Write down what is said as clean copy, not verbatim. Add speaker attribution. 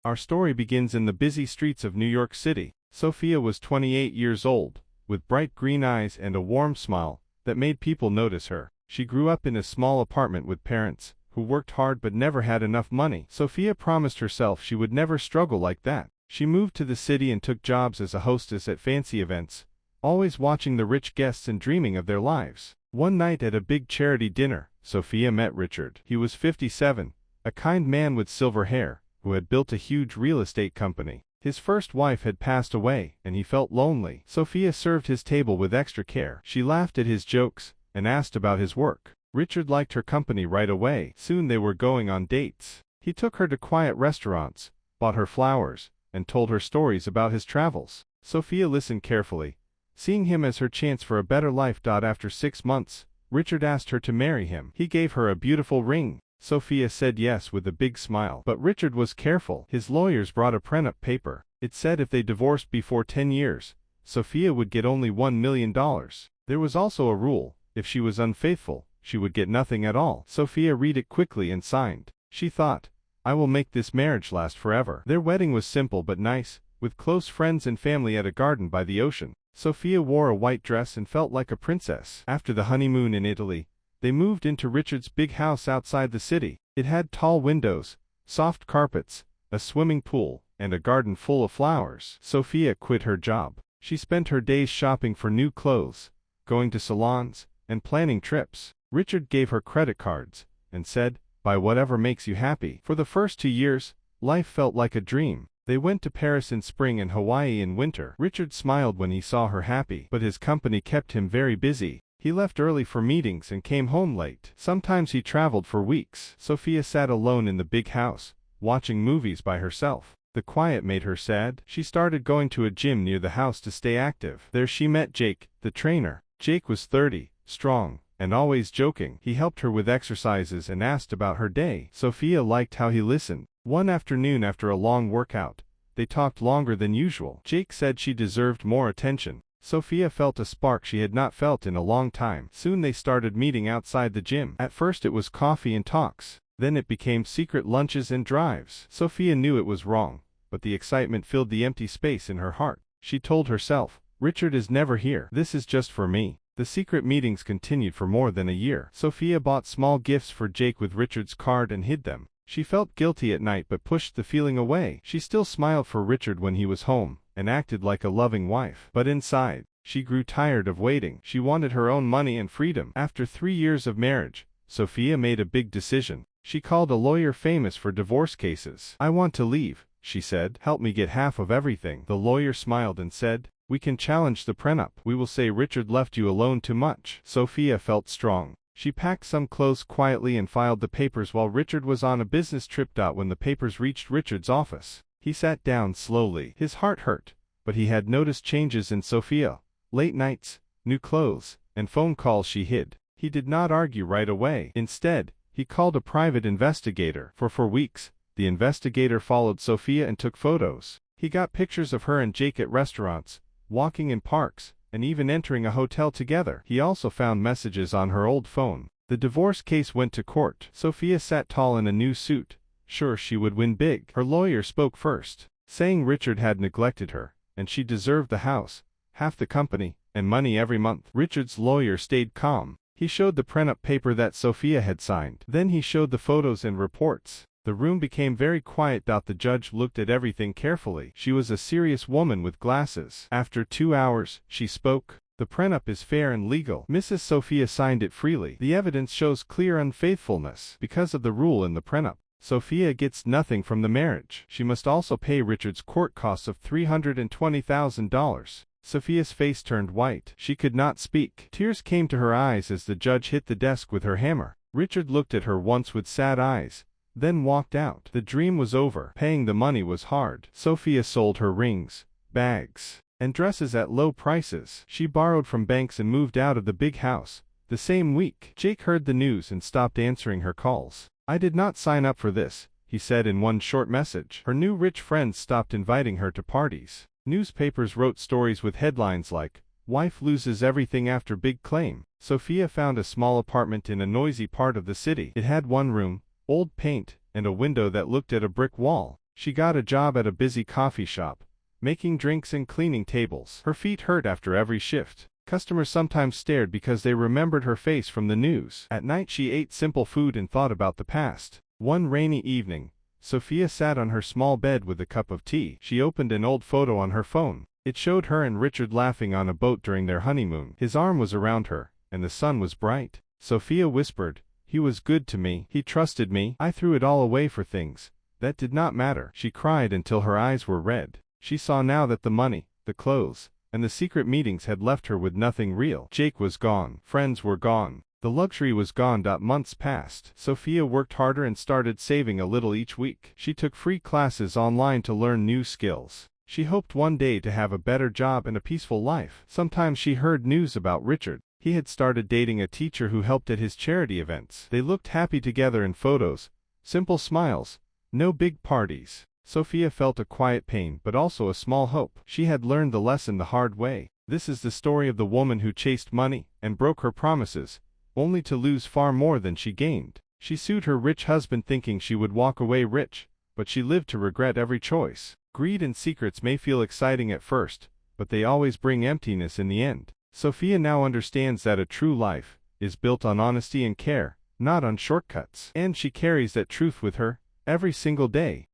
Speaker 1: Our story begins in the busy streets of New York City. Sophia was 28 years old, with bright green eyes and a warm smile that made people notice her. She grew up in a small apartment with parents who worked hard but never had enough money. Sophia promised herself she would never struggle like that. She moved to the city and took jobs as a hostess at fancy events, always watching the rich guests and dreaming of their lives. One night at a big charity dinner, Sophia met Richard. He was 57, a kind man with silver hair, who had built a huge real estate company. His first wife had passed away, and he felt lonely. Sophia served his table with extra care. She laughed at his jokes and asked about his work. Richard liked her company right away. Soon they were going on dates. He took her to quiet restaurants, bought her flowers, and told her stories about his travels. Sophia listened carefully, seeing him as her chance for a better life. After 6 months, Richard asked her to marry him. He gave her a beautiful ring. Sophia said yes with a big smile. But Richard was careful. His lawyers brought a prenup paper. It said if they divorced before 10 years, Sophia would get only $1 million. There was also a rule: if she was unfaithful, she would get nothing at all. Sophia read it quickly and signed. She thought, I will make this marriage last forever. Their wedding was simple but nice, with close friends and family at a garden by the ocean. Sophia wore a white dress and felt like a princess. After the honeymoon in Italy, they moved into Richard's big house outside the city. It had tall windows, soft carpets, a swimming pool, and a garden full of flowers. Sophia quit her job. She spent her days shopping for new clothes, going to salons, and planning trips. Richard gave her credit cards and said, buy whatever makes you happy. For the first 2 years, life felt like a dream. They went to Paris in spring and Hawaii in winter. Richard smiled when he saw her happy, but his company kept him very busy. He left early for meetings and came home late. Sometimes he traveled for weeks. Sophia sat alone in the big house, watching movies by herself. The quiet made her sad. She started going to a gym near the house to stay active. There she met Jake, the trainer. Jake was 30, strong, and always joking. He helped her with exercises and asked about her day. Sophia liked how he listened. One afternoon after a long workout, they talked longer than usual. Jake said she deserved more attention. Sophia felt a spark she had not felt in a long time. Soon they started meeting outside the gym. At first it was coffee and talks. Then it became secret lunches and drives. Sophia knew it was wrong, but the excitement filled the empty space in her heart. She told herself, Richard is never here. This is just for me. The secret meetings continued for more than a year. Sophia bought small gifts for Jake with Richard's card and hid them. She felt guilty at night but pushed the feeling away. She still smiled for Richard when he was home, and acted like a loving wife. But inside, she grew tired of waiting. She wanted her own money and freedom. After 3 years of marriage, Sophia made a big decision. She called a lawyer famous for divorce cases. I want to leave, she said. Help me get half of everything. The lawyer smiled and said, we can challenge the prenup. We will say Richard left you alone too much. Sophia felt strong. She packed some clothes quietly and filed the papers while Richard was on a business trip. When the papers reached Richard's office, he sat down slowly. His heart hurt, but he had noticed changes in Sophia. Late nights, new clothes, and phone calls she hid. He did not argue right away. Instead, he called a private investigator. For weeks, the investigator followed Sophia and took photos. He got pictures of her and Jake at restaurants, walking in parks, and even entering a hotel together. He also found messages on her old phone. The divorce case went to court. Sophia sat tall in a new suit, sure she would win big. Her lawyer spoke first, saying Richard had neglected her, and she deserved the house, half the company, and money every month. Richard's lawyer stayed calm. He showed the prenup paper that Sophia had signed. Then he showed the photos and reports. The room became very quiet. The judge looked at everything carefully. She was a serious woman with glasses. After 2 hours, she spoke. The prenup is fair and legal. Mrs. Sophia signed it freely. The evidence shows clear unfaithfulness. Because of the rule in the prenup, Sophia gets nothing from the marriage. She must also pay Richard's court costs of $320,000. Sophia's face turned white. She could not speak. Tears came to her eyes as the judge hit the desk with her hammer. Richard looked at her once with sad eyes, then walked out. The dream was over. Paying the money was hard. Sophia sold her rings, bags, and dresses at low prices. She borrowed from banks and moved out of the big house. The same week, Jake heard the news and stopped answering her calls. I did not sign up for this, he said in one short message. Her new rich friends stopped inviting her to parties. Newspapers wrote stories with headlines like, Wife loses everything after big claim. Sophia found a small apartment in a noisy part of the city. It had one room, old paint, and a window that looked at a brick wall. She got a job at a busy coffee shop, making drinks and cleaning tables. Her feet hurt after every shift. Customers sometimes stared because they remembered her face from the news. At night she ate simple food and thought about the past. One rainy evening, Sophia sat on her small bed with a cup of tea. She opened an old photo on her phone. It showed her and Richard laughing on a boat during their honeymoon. His arm was around her, and the sun was bright. Sophia whispered, "He was good to me. He trusted me. I threw it all away for things that did not matter." She cried until her eyes were red. She saw now that the money, the clothes, and the secret meetings had left her with nothing real. Jake was gone. Friends were gone. The luxury was gone. Months passed. Sophia worked harder and started saving a little each week. She took free classes online to learn new skills. She hoped one day to have a better job and a peaceful life. Sometimes she heard news about Richard. He had started dating a teacher who helped at his charity events. They looked happy together in photos. Simple smiles. No big parties. Sophia felt a quiet pain but also a small hope. She had learned the lesson the hard way. This is the story of the woman who chased money and broke her promises, only to lose far more than she gained. She sued her rich husband thinking she would walk away rich, but she lived to regret every choice. Greed and secrets may feel exciting at first, but they always bring emptiness in the end. Sophia now understands that a true life is built on honesty and care, not on shortcuts. And she carries that truth with her every single day.